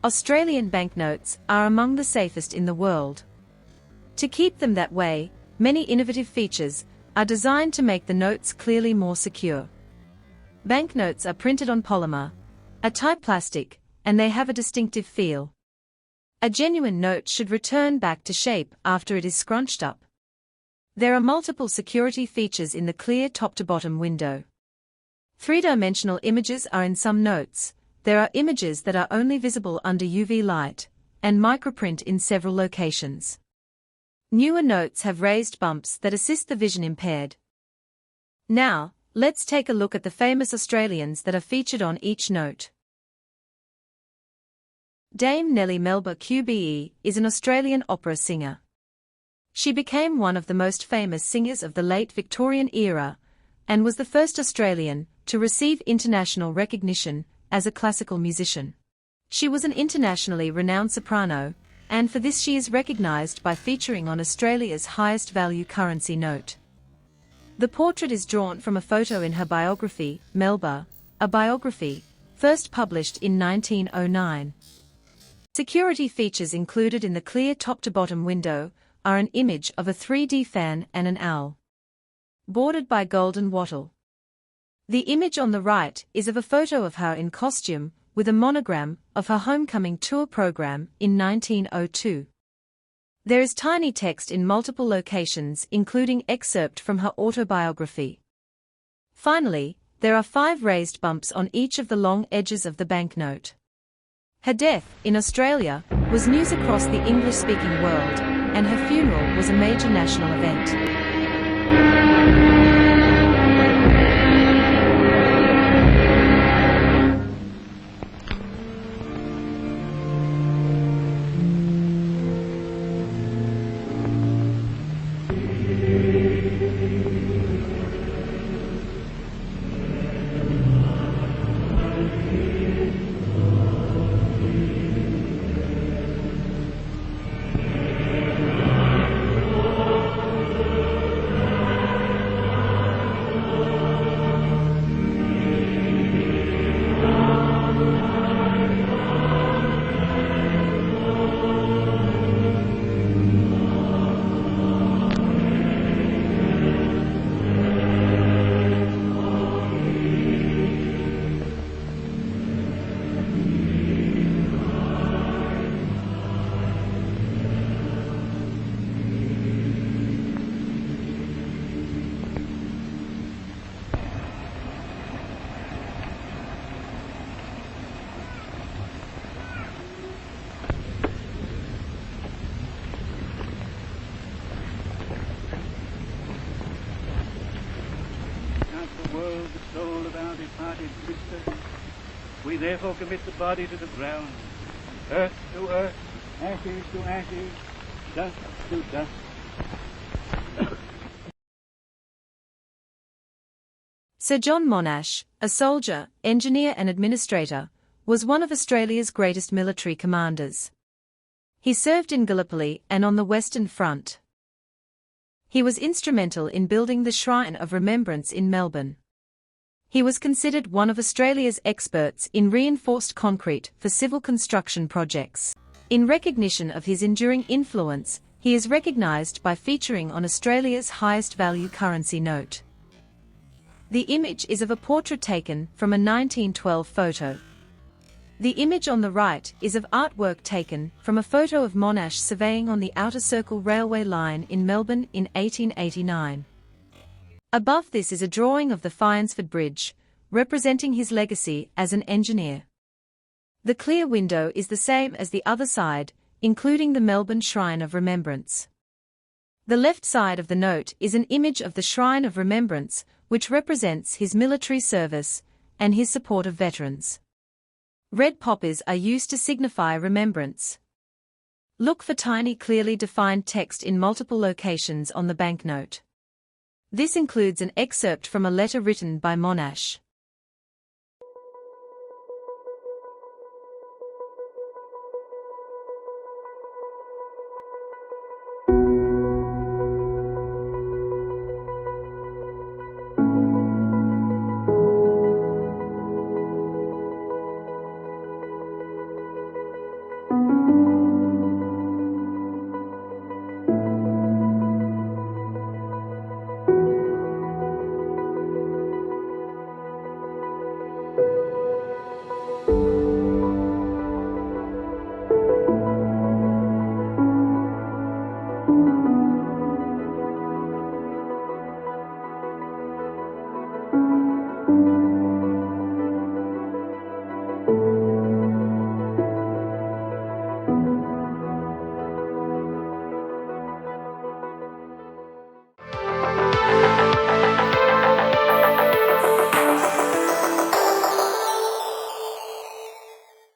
Australian banknotes are among the safest in the world. To keep them that way, many innovative features are designed to make the notes clearly more secure. Banknotes are printed on polymer, a type plastic, and they have a distinctive feel. A genuine note should return back to shape after it is scrunched up. There are multiple security features in the clear top-to-bottom window. Three-dimensional images are in some notes. There are images that are only visible under UV light, and microprint in several locations. Newer notes have raised bumps that assist the vision impaired. Now, let's take a look at the famous Australians that are featured on each note. Dame Nellie Melba GBE is an Australian opera singer. She became one of the most famous singers of the late Victorian era, and was the first Australian to receive international recognition as a classical musician. She was an internationally renowned soprano, and for this she is recognised by featuring on Australia's highest value currency note. The portrait is drawn from a photo in her biography, Melba, a biography, first published in 1909. Security features included in the clear top-to-bottom window are an image of a 3D fan and an owl, bordered by golden wattle. The image on the right is of a photo of her in costume, with a monogram of her homecoming tour program in 1902. There is tiny text in multiple locations including excerpt from her autobiography. Finally, there are 5 raised bumps on each of the long edges of the banknote. Her death, in Australia, was news across the English-speaking world, and her funeral was a major national event. The world, the soul of our departed sister. We therefore commit the body to the ground, earth to earth, ashes to ashes, dust to dust. Sir John Monash, a soldier, engineer and administrator, was one of Australia's greatest military commanders. He served in Gallipoli and on the Western Front. He was instrumental in building the Shrine of Remembrance in Melbourne. He was considered one of Australia's experts in reinforced concrete for civil construction projects. In recognition of his enduring influence, he is recognised by featuring on Australia's highest value currency note. The image is of a portrait taken from a 1912 photo. The image on the right is of artwork taken from a photo of Monash surveying on the Outer Circle railway line in Melbourne in 1889. Above this is a drawing of the Fyonsford Bridge, representing his legacy as an engineer. The clear window is the same as the other side, including the Melbourne Shrine of Remembrance. The left side of the note is an image of the Shrine of Remembrance, which represents his military service and his support of veterans. Red poppies are used to signify remembrance. Look for tiny clearly defined text in multiple locations on the banknote. This includes an excerpt from a letter written by Monash.